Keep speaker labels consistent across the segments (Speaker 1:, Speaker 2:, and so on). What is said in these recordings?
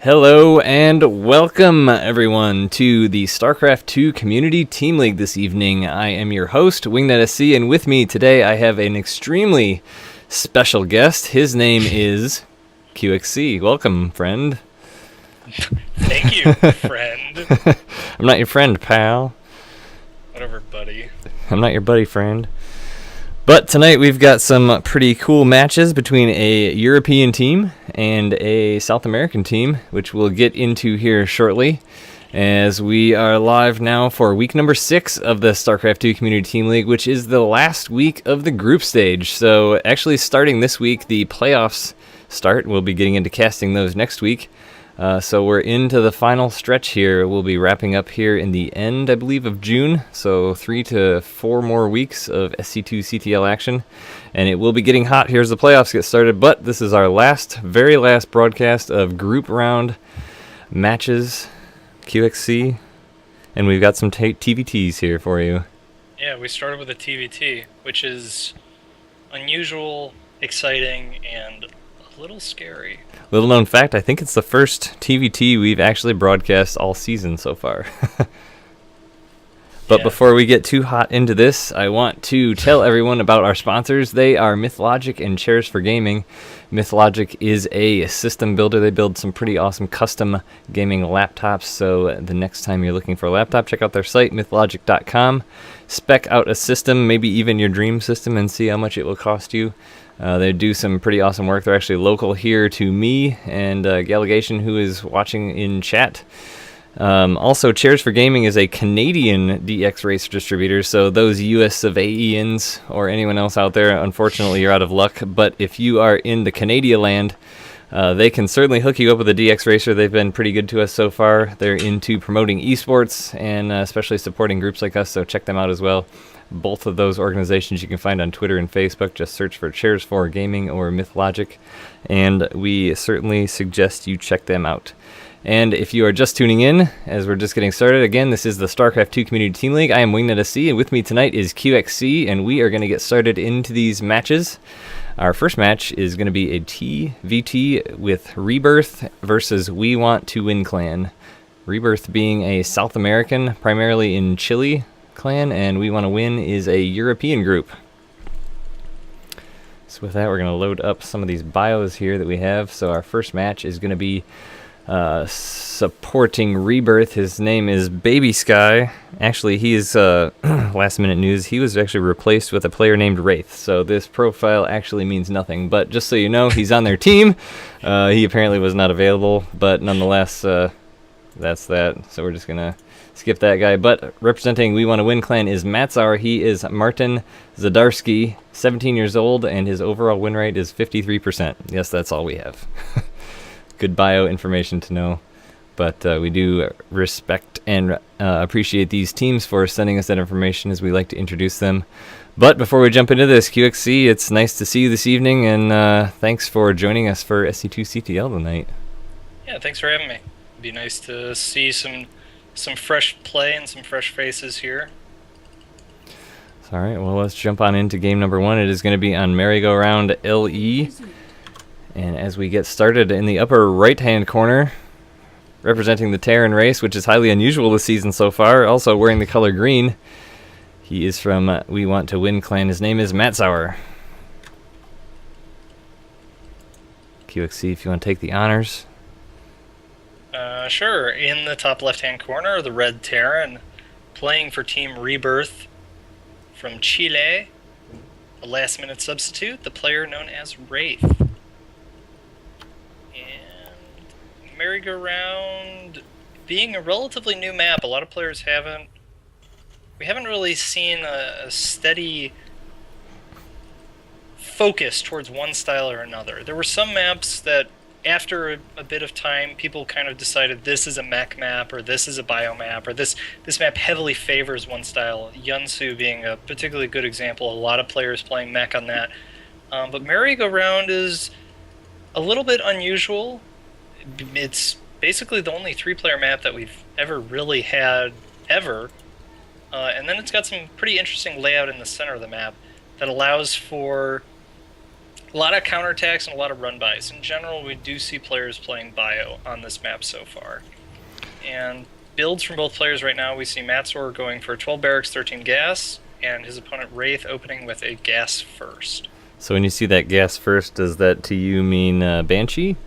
Speaker 1: Hello and welcome everyone to the StarCraft 2 Community Team League this evening. I am your host, Wingnut SC, and with me today I have an extremely special guest. His name is QXC. Welcome, friend.
Speaker 2: Thank you, friend.
Speaker 1: I'm not your friend, pal.
Speaker 2: Whatever, buddy.
Speaker 1: I'm not your buddy, friend. But tonight we've got some pretty cool matches between a European team and a South American team, which we'll get into here shortly, as we are live now for week number 6 of the StarCraft 2 Community Team League, which is the last week of the group stage. So actually starting this week, the playoffs start. We'll be getting into casting those next week. So we're into the final stretch here. We'll be wrapping up here in the end, I believe, of June. So 3 to 4 more weeks of SC2CTL action. And it will be getting hot here as the playoffs get started. But this is our very last broadcast of group round matches, QXC. And we've got some TVTs here for you.
Speaker 2: Yeah, we started with a TVT, which is unusual, exciting, and a little scary.
Speaker 1: Little known fact, I think it's the first TVT we've actually broadcast all season so far. But before we get too hot into this, I want to tell everyone about our sponsors. They are MythLogic and Chairs for Gaming. MythLogic is a system builder. They build some pretty awesome custom gaming laptops. So the next time you're looking for a laptop, check out their site, mythlogic.com. Spec out a system, maybe even your dream system, and see how much it will cost you. They do some pretty awesome work. They're actually local here to me and Gallegation, who is watching in chat. Also, Chairs for Gaming is a Canadian DX race distributor, so those US of AENs or anyone else out there, unfortunately, you're out of luck. But if you are in the Canadian land, they can certainly hook you up with a DX racer. They've been pretty good to us so far. They're into promoting esports and especially supporting groups like us, so check them out as well. Both of those organizations you can find on Twitter and Facebook. Just search for Chairs for Gaming or MythLogic, and we certainly suggest you check them out. And if you are just tuning in, as we're just getting started, again, this is the StarCraft 2 Community Team League. I am Wingnut SC, and with me tonight is QXC, and we are going to get started into these matches. Our first match is going to be a TVT with Rebirth versus We Want to Win clan. Rebirth being a South American, primarily in Chile, clan, and We Want to Win is a European group. So with that, we're going to load up some of these bios here that we have. So our first match is going to be supporting Rebirth. His name is Baby Sky. Actually, he is last minute news. He was actually replaced with a player named Wraith. So this profile actually means nothing. But just so you know, he's on their team. He apparently was not available, but nonetheless, that's that. So we're just gonna skip that guy. But representing We Want to Win clan is Matsauer. He is Martin Zadarsky, 17 years old, and his overall win rate is 53%. Yes, that's all we have. Good bio information to know, but we do respect and appreciate these teams for sending us that information as we like to introduce them. But before we jump into this, QXC, it's nice to see you this evening, and thanks for joining us for SC2CTL tonight.
Speaker 2: Yeah, thanks for having me. It'd be nice to see some fresh play and some fresh faces here.
Speaker 1: All right, well, let's jump on into game number 1. It is going to be on Merry-Go-Round LE. And as we get started, in the upper right-hand corner, representing the Terran race, which is highly unusual this season so far, also wearing the color green, he is from We Want to Win clan. His name is Matsauer. QXC, if you want to take the honors.
Speaker 2: Sure. In the top left-hand corner, the red Terran, playing for Team Rebirth from Chile, a last-minute substitute, the player known as Wraith. Merry-Go-Round being a relatively new map, a lot of players we haven't really seen a steady focus towards one style or another. There were some maps that after a bit of time people kind of decided this is a mech map or this is a bio map or this map heavily favors one style, Yunsu being a particularly good example. A lot of players playing mech on that. But Merry-Go-Round is a little bit unusual. It's basically the only 3-player map that we've ever really had, ever. And then it's got some pretty interesting layout in the center of the map that allows for A lot of counterattacks and a lot of run-bys. In general, we do see players playing bio on this map so far. And builds from both players right now, we see Matsor going for 12 barracks, 13 gas, and his opponent Wraith opening with a gas first.
Speaker 1: So when you see that gas first, does that to you mean Banshee?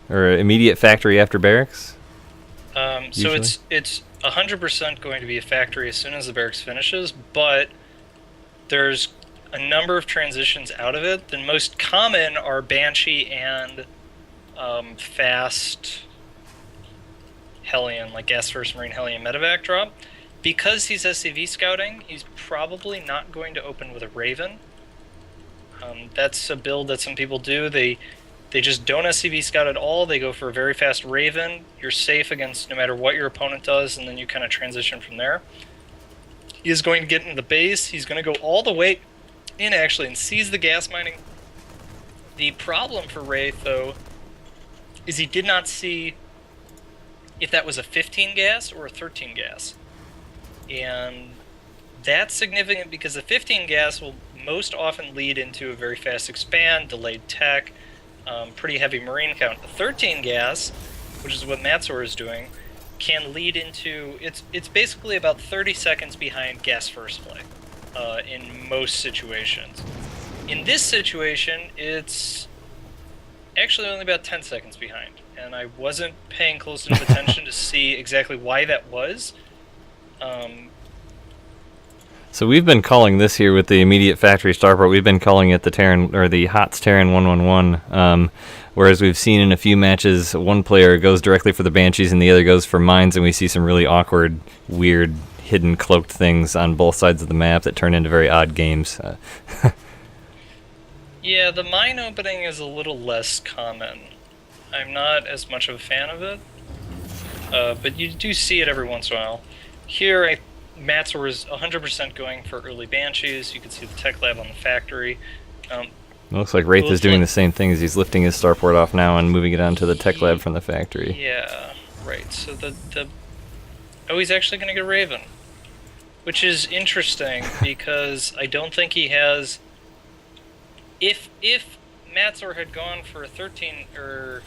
Speaker 1: Or immediate factory after barracks?
Speaker 2: So it's 100% going to be a factory as soon as the barracks finishes, but there's a number of transitions out of it. The most common are Banshee and fast Hellion, like Gas First Marine Hellion Medevac drop. Because he's SCV scouting, he's probably not going to open with a Raven. That's a build that some people do. They just don't SCV scout at all. They go for a very fast Raven. You're safe against no matter what your opponent does, and then you kind of transition from there. He is going to get into the base. He's going to go all the way in, actually, and seize the gas mining. The problem for Wraith, though, is he did not see if that was a 15 gas or a 13 gas. And that's significant because the 15 gas will most often lead into a very fast expand, delayed tech, pretty heavy marine count. The 13 gas, which is what Matsor is doing, can lead into... It's basically about 30 seconds behind gas first play in most situations. In this situation, it's actually only about 10 seconds behind. And I wasn't paying close enough attention to see exactly why that was.
Speaker 1: So we've been calling this here with the immediate factory starport. We've been calling it the Terran, or the HOTS Terran 111. Whereas we've seen in a few matches, one player goes directly for the Banshees and the other goes for mines, and we see some really awkward, weird, hidden, cloaked things on both sides of the map that turn into very odd games.
Speaker 2: Yeah, the mine opening is a little less common. I'm not as much of a fan of it, but you do see it every once in a while. Here, Matsor is 100% going for early Banshees. You can see the tech lab on the factory.
Speaker 1: It looks like Wraith is doing the same thing as he's lifting his starport off now and moving it onto the tech lab from the factory.
Speaker 2: Yeah, right. So oh, he's actually going to get a Raven, which is interesting because I don't think he has... If Matsor had gone for a 13, or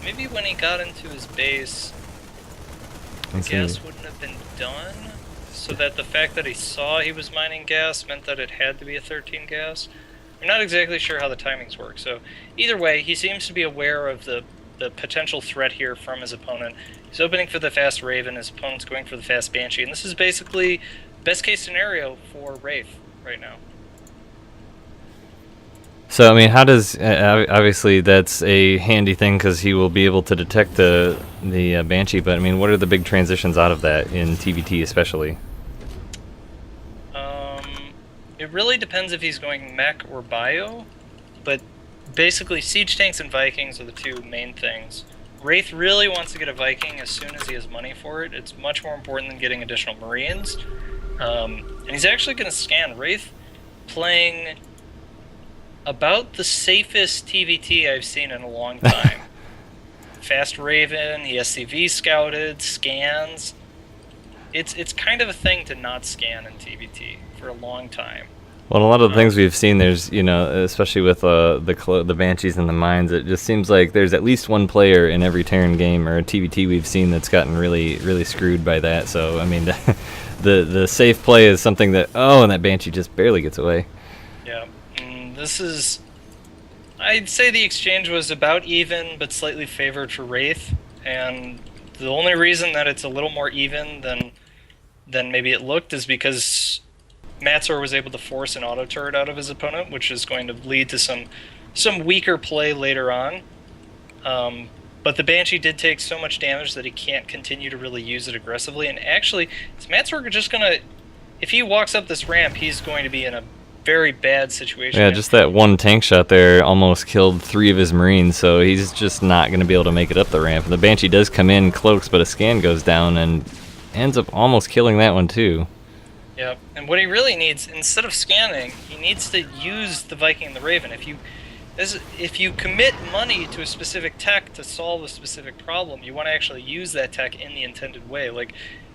Speaker 2: maybe when he got into his base, the gas wouldn't have been done, so that the fact that he saw he was mining gas meant that it had to be a 13 gas. I'm not exactly sure how the timings work, so either way, he seems to be aware of the potential threat here from his opponent. He's opening for the fast Raven, his opponent's going for the fast Banshee, and this is basically best case scenario for Wraith right now.
Speaker 1: So, I mean, how does... obviously, that's a handy thing because he will be able to detect the Banshee, but, I mean, what are the big transitions out of that in TVT especially?
Speaker 2: It really depends if he's going mech or bio, but basically Siege Tanks and Vikings are the two main things. Wraith really wants to get a Viking as soon as he has money for it. It's much more important than getting additional Marines. And he's actually going to scan. Wraith playing... about the safest TVT I've seen in a long time. Fast Raven, he SCV scouted, scans. It's kind of a thing to not scan in TVT for a long time.
Speaker 1: Well, a lot of the things we've seen, there's, you know, especially with the Banshees and the mines, it just seems like there's at least one player in every Terran game or TVT we've seen that's gotten really, really screwed by that. So, I mean, the safe play is something that, oh, and that Banshee just barely gets away.
Speaker 2: Yeah. This is... I'd say the exchange was about even, but slightly favored for Wraith, and the only reason that it's a little more even than maybe it looked is because Matsor was able to force an auto turret out of his opponent, which is going to lead to some weaker play later on. But the Banshee did take so much damage that he can't continue to really use it aggressively, and actually, is Matsor just going to... If he walks up this ramp, he's going to be in a very bad situation.
Speaker 1: Yeah, just that one tank shot there almost killed 3 of his Marines, so he's just not going to be able to make it up the ramp. And the Banshee does come in, cloaks, but a scan goes down and ends up almost killing that one too.
Speaker 2: Yeah, and what he really needs, instead of scanning, he needs to use the Viking and the Raven. If you commit money to a specific tech to solve a specific problem, you want to actually use that tech in the intended way. Like,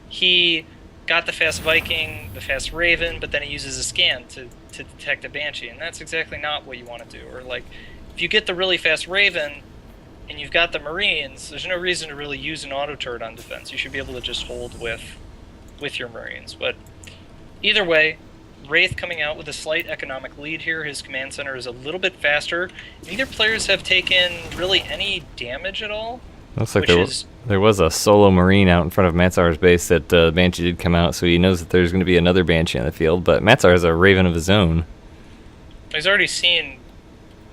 Speaker 2: he got the fast Viking, the fast Raven, but then he uses a scan to detect a Banshee, and that's exactly not what you want to do. Or like, if you get the really fast Raven and you've got the Marines, there's no reason to really use an auto turret on defense. You should be able to just hold with your Marines. But either way, Wraith coming out with a slight economic lead here. His command center is a little bit faster. Neither players have taken really any damage at all.
Speaker 1: Looks like there was a solo Marine out in front of Matsar's base that Banshee did come out, so he knows that there's going to be another Banshee on the field, but Matsar has a Raven of his own.
Speaker 2: He's already seen...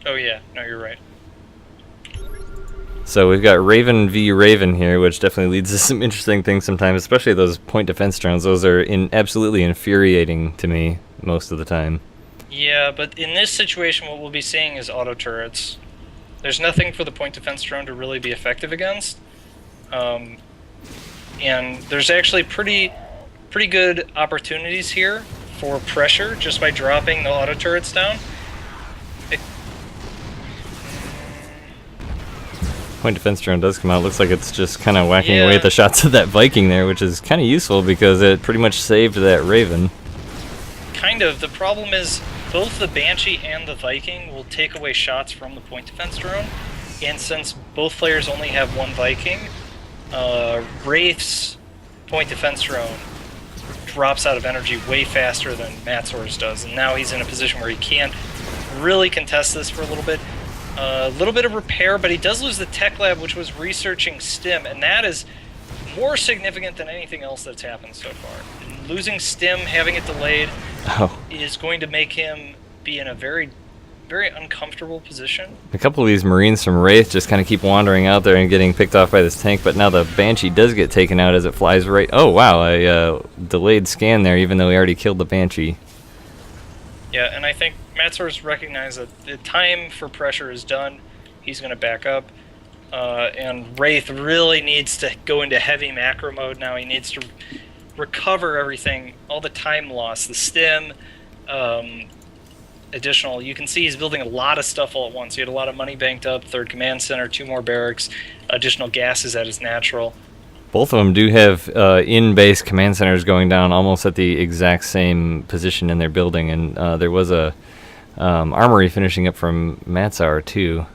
Speaker 2: Oh yeah, no, you're right.
Speaker 1: So we've got Raven v. Raven here, which definitely leads to some interesting things sometimes, especially those point defense drones. Those are absolutely infuriating to me most of the time.
Speaker 2: Yeah, but in this situation, what we'll be seeing is auto turrets. There's nothing for the point defense drone to really be effective against. And there's actually pretty good opportunities here for pressure just by dropping the auto turrets down.
Speaker 1: Point defense drone does come out. Looks like it's just kind of whacking away at the shots of that Viking there, which is kind of useful because it pretty much saved that Raven.
Speaker 2: Kind of. The problem is both the Banshee and the Viking will take away shots from the point defense drone, and since both players only have one Viking, Wraith's point defense drone drops out of energy way faster than Matzor's does, and now he's in a position where he can't really contest this for a little bit. A little bit of repair, but he does lose the tech lab, which was researching STIM, and that is more significant than anything else that's happened so far. Losing STIM, having it delayed, is going to make him be in a very, very uncomfortable position.
Speaker 1: A couple of these Marines from Wraith just kind of keep wandering out there and getting picked off by this tank, but now the Banshee does get taken out as it flies right... Oh, wow, a delayed scan there, even though he already killed the Banshee.
Speaker 2: Yeah, and I think Matzor's recognized that the time for pressure is done. He's going to back up. And Wraith really needs to go into heavy macro mode now. He needs to recover everything, all the time lost, the STIM, additional. You can see he's building a lot of stuff all at once. He had a lot of money banked up, third command center, 2 more barracks, additional gases at his natural.
Speaker 1: Both of them do have in-base command centers going down almost at the exact same position in their building, and there was a armory finishing up from Matsar too.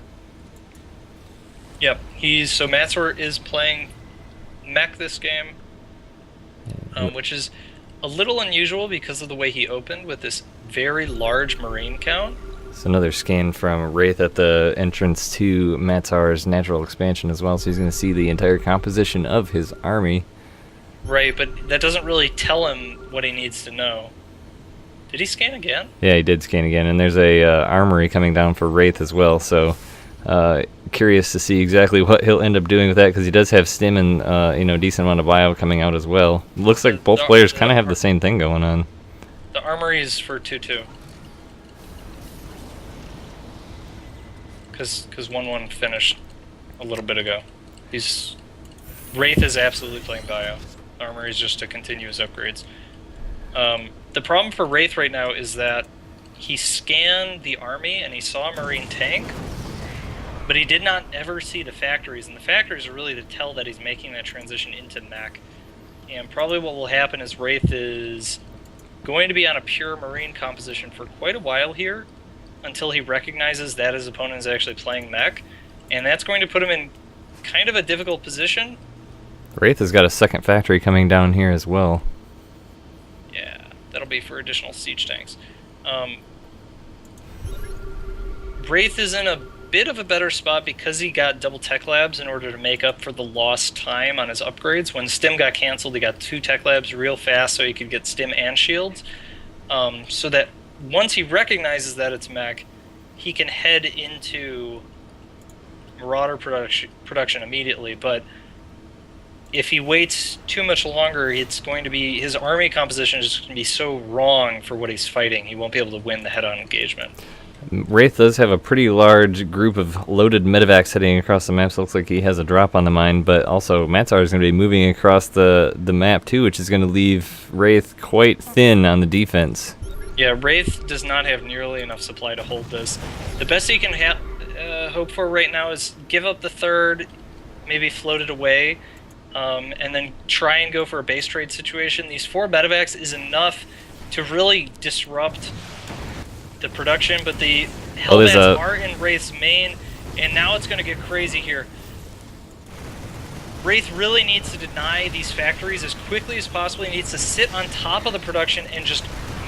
Speaker 2: Yep, so Matsar is playing mech this game, which is a little unusual because of the way he opened with this very large Marine count.
Speaker 1: It's another scan from Wraith at the entrance to Matsar's natural expansion as well, so he's going to see the entire composition of his army.
Speaker 2: Right, but that doesn't really tell him what he needs to know. Did he scan again?
Speaker 1: Yeah, he did scan again, and there's a armory coming down for Wraith as well, so curious to see exactly what he'll end up doing with that, because he does have STIM and decent amount of bio coming out as well. Looks like both players kind of have the same thing going on.
Speaker 2: The armory is for 2-2. Because 1-1 finished a little bit ago. Wraith is absolutely playing bio. Armory is just to continue his upgrades. The problem for Wraith right now is that he scanned the army and he saw a Marine tank, but he did not ever see the factories, and the factories are really to tell that he's making that transition into mech. And probably what will happen is Wraith is going to be on a pure Marine composition for quite a while here, until he recognizes that his opponent is actually playing mech, and that's going to put him in kind of a difficult position.
Speaker 1: Wraith has got a second factory coming down here as well.
Speaker 2: Yeah, that'll be for additional siege tanks. Wraith is in a bit of a better spot because he got double tech labs in order to make up for the lost time on his upgrades. When STIM got canceled, he got 2 tech labs real fast so he could get STIM and shields, so that once he recognizes that it's mech, he can head into Marauder production immediately. But if he waits too much longer, it's going to be, his army composition is going to be so wrong for what he's fighting, he won't be able to win the head-on engagement.
Speaker 1: Wraith does have a pretty large group of loaded medevacs heading across the map, so it looks like he has a drop on the mine, but also Matsar is going to be moving across the map too, which is going to leave Wraith quite thin on the defense.
Speaker 2: Yeah, Wraith does not have nearly enough supply to hold this. The best he can hope for right now is give up the third, maybe float it away, and then try and go for a base trade situation. These 4 medevacs is enough to really disrupt the production, but the Hellbats are in Wraith's main, and now it's going to get crazy here. Wraith really needs to deny these factories as quickly as possible. He needs to sit on top of the production and just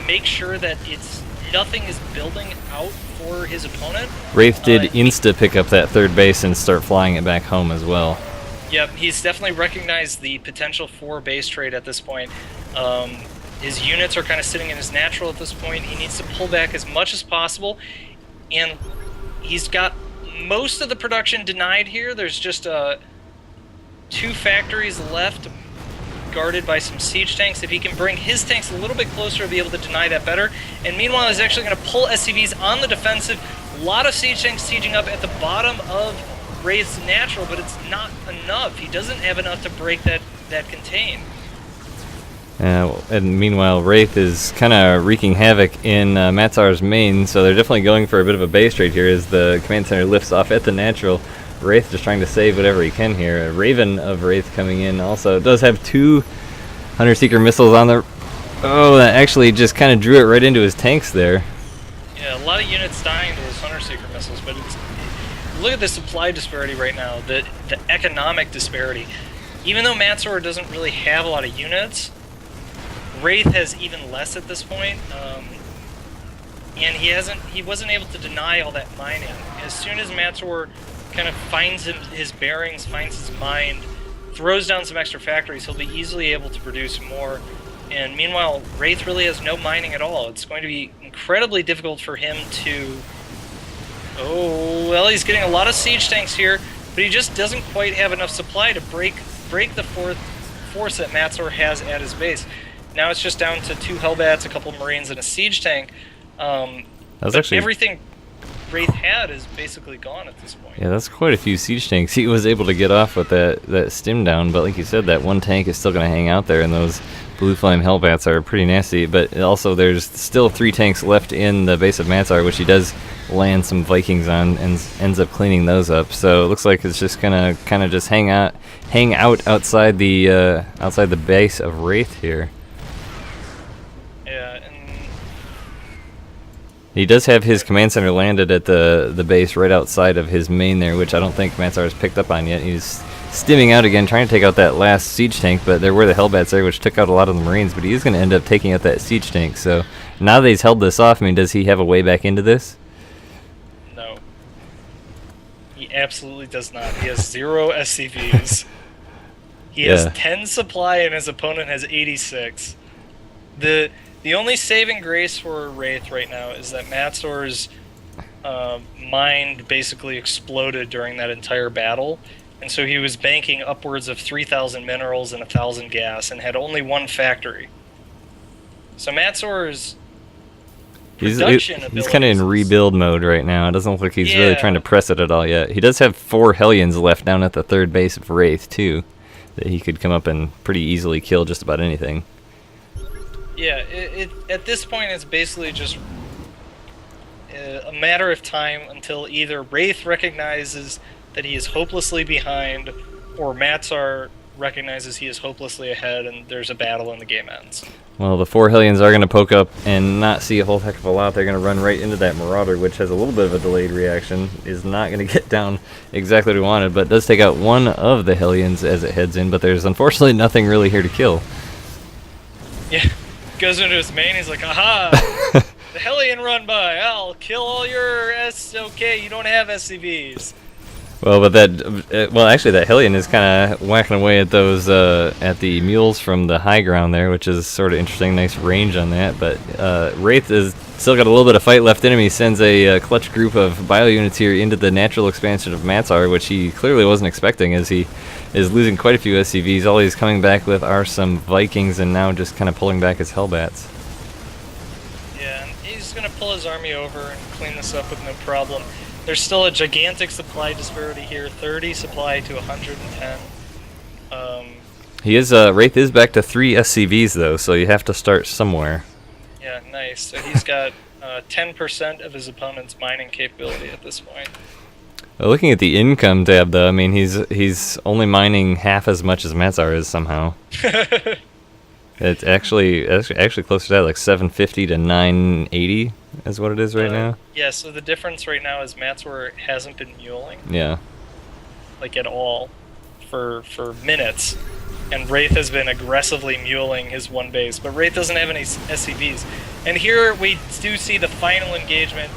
Speaker 2: make sure that nothing is building out for his opponent.
Speaker 1: Wraith did insta pick up that 3rd base and start flying it back home as well.
Speaker 2: Yep, he's definitely recognized the potential for base trade at this point. His units are kind of sitting in his natural at this point. He needs to pull back as much as possible, and he's got most of the production denied here. There's just 2 factories left, guarded by some siege tanks. If he can bring his tanks a little bit closer, he'll be able to deny that better. And meanwhile, he's actually going to pull SCVs on the defensive. A lot of siege tanks sieging up at the bottom of Wraith's natural, but it's not enough. He doesn't have enough to break that contain.
Speaker 1: And meanwhile, Wraith is kind of wreaking havoc in Matsar's main, so they're definitely going for a bit of a base trade here as the command center lifts off at the natural. Wraith just trying to save whatever he can here. Raven of Wraith coming in also does have 2 Hunter Seeker missiles on the... Oh, that actually just kind of drew it right into his tanks there.
Speaker 2: Yeah, a lot of units dying to those Hunter Seeker missiles, but look at the supply disparity right now, the economic disparity. Even though Matsor doesn't really have a lot of units, Wraith has even less at this point, and he wasn't able to deny all that mining. As soon as Matsor kind of finds his bearings, finds his mind, throws down some extra factories, he'll be easily able to produce more. And meanwhile, Wraith really has no mining at all. It's going to be incredibly difficult for him to... Oh, well, he's getting a lot of siege tanks here, but he just doesn't quite have enough supply to break the force that Matsor has at his base. Now it's just down to 2 Hellbats, a couple of Marines, and a siege tank.
Speaker 1: That's actually...
Speaker 2: Everything Wraith had is basically gone at this point.
Speaker 1: Yeah, that's quite a few siege tanks. He was able to get off with that stim down, but like you said, that 1 tank is still going to hang out there, and those Blue Flame Hellbats are pretty nasty. But also, there's still 3 tanks left in the base of Matsar, which he does land some Vikings on, and ends up cleaning those up. So it looks like it's just gonna kind of just hang out outside the base of Wraith here.
Speaker 2: Yeah, and
Speaker 1: he does have his command center landed at the base right outside of his main there, which I don't think Matsar has picked up on yet. He's stimming out again, trying to take out that last siege tank, but there were the Hellbats there, which took out a lot of the Marines, but he is going to end up taking out that siege tank. So now that he's held this off, I mean, does he have a way back into this?
Speaker 2: No. He absolutely does not. He has 0 SCVs. He has 10 supply, and his opponent has 86. The only saving grace for Wraith right now is that Matsor's mind basically exploded during that entire battle, and so he was banking upwards of 3,000 minerals and 1,000 gas, and had only 1 factory. So Matsor's production ability...
Speaker 1: He's kind of in rebuild mode right now. It doesn't look like he's really trying to press it at all yet. He does have 4 Hellions left down at the 3rd base of Wraith, too, that he could come up and pretty easily kill just about anything.
Speaker 2: Yeah, at this point, it's basically just a matter of time until either Wraith recognizes that he is hopelessly behind, or Matsar recognizes he is hopelessly ahead, and there's a battle and the game ends.
Speaker 1: Well, the 4 Hellions are going to poke up and not see a whole heck of a lot. They're going to run right into that Marauder, which has a little bit of a delayed reaction. Is not going to get down exactly what we wanted, but does take out 1 of the Hellions as it heads in, but there's unfortunately nothing really here to kill.
Speaker 2: Yeah. Goes into his main, he's like, aha! The Hellion run by, I'll kill all your okay, you don't have SCVs.
Speaker 1: Well, but actually that Hellion is kind of whacking away at those, at the mules from the high ground there, which is sort of interesting, nice range on that, but Wraith has still got a little bit of fight left in him. He sends a clutch group of bio units here into the natural expansion of Matsar, which he clearly wasn't expecting, as he is losing quite a few SCVs. All he's coming back with are some Vikings, and now just kind of pulling back his Hellbats.
Speaker 2: Yeah, and he's going to pull his army over and clean this up with no problem. There's still a gigantic supply disparity here, 30 supply to 110.
Speaker 1: Wraith is back to 3 SCVs, though, so you have to start somewhere.
Speaker 2: Yeah, nice. So he's got 10% of his opponent's mining capability at this point.
Speaker 1: Looking at the income tab, though, I mean, he's only mining half as much as Matzar is somehow. It's actually closer to that, like 750 to 980 is what it is right now.
Speaker 2: Yeah, so the difference right now is Matzar hasn't been muling.
Speaker 1: Yeah.
Speaker 2: Like at all for minutes. And Wraith has been aggressively muling his one base, but Wraith doesn't have any SCVs. And here we do see the final engagement.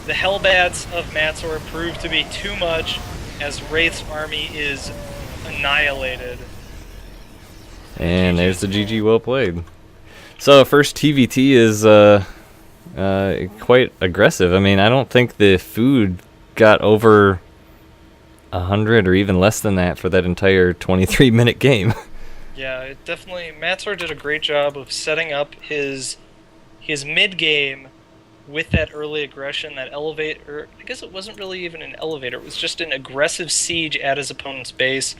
Speaker 2: The Hellbats of Matzar prove to be too much as Wraith's army is annihilated.
Speaker 1: And there's the GG, well played. So first TVT is quite aggressive. I mean, I don't think the food got over 100 or even less than that for that entire 23-minute game.
Speaker 2: Yeah, it definitely. Matzar did a great job of setting up his mid game with that early aggression, that elevator. I guess it wasn't really even an elevator. It was just an aggressive siege at his opponent's base,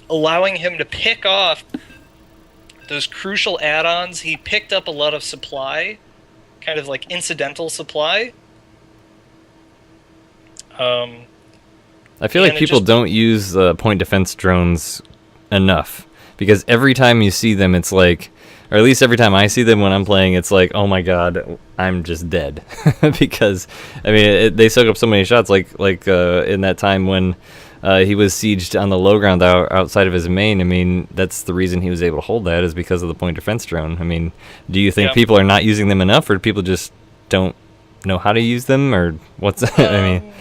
Speaker 2: allowing him to pick off those crucial add-ons. He picked up a lot of supply, kind of like incidental supply.
Speaker 1: I feel like people don't use point defense drones enough, because every time you see them, it's like, or at least every time I see them when I'm playing, it's like, oh my god, I'm just dead. Because, I mean, they soak up so many shots, like in that time when he was sieged on the low ground outside of his main. I mean, that's the reason he was able to hold that, is because of the point defense drone. I mean, do you think people are not using them enough, or people just don't know how to use them, or what's I mean...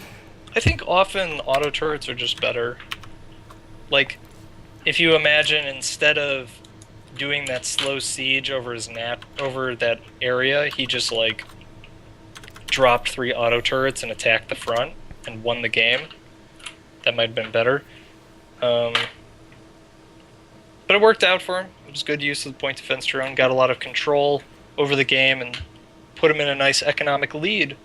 Speaker 2: I think often auto turrets are just better. Like, if you imagine, instead of doing that slow siege over over that area, he just like dropped 3 auto turrets and attacked the front and won the game. That might have been better. But it worked out for him. It was good use of the point defense drone. Got a lot of control over the game and put him in a nice economic lead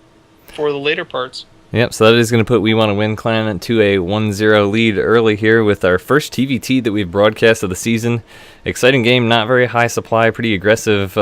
Speaker 2: for the later parts.
Speaker 1: Yep, so that is going to put We Want to Win Clan to a 1-0 lead early here with our first TVT that we've broadcast of the season. Exciting game, not very high supply, pretty aggressive.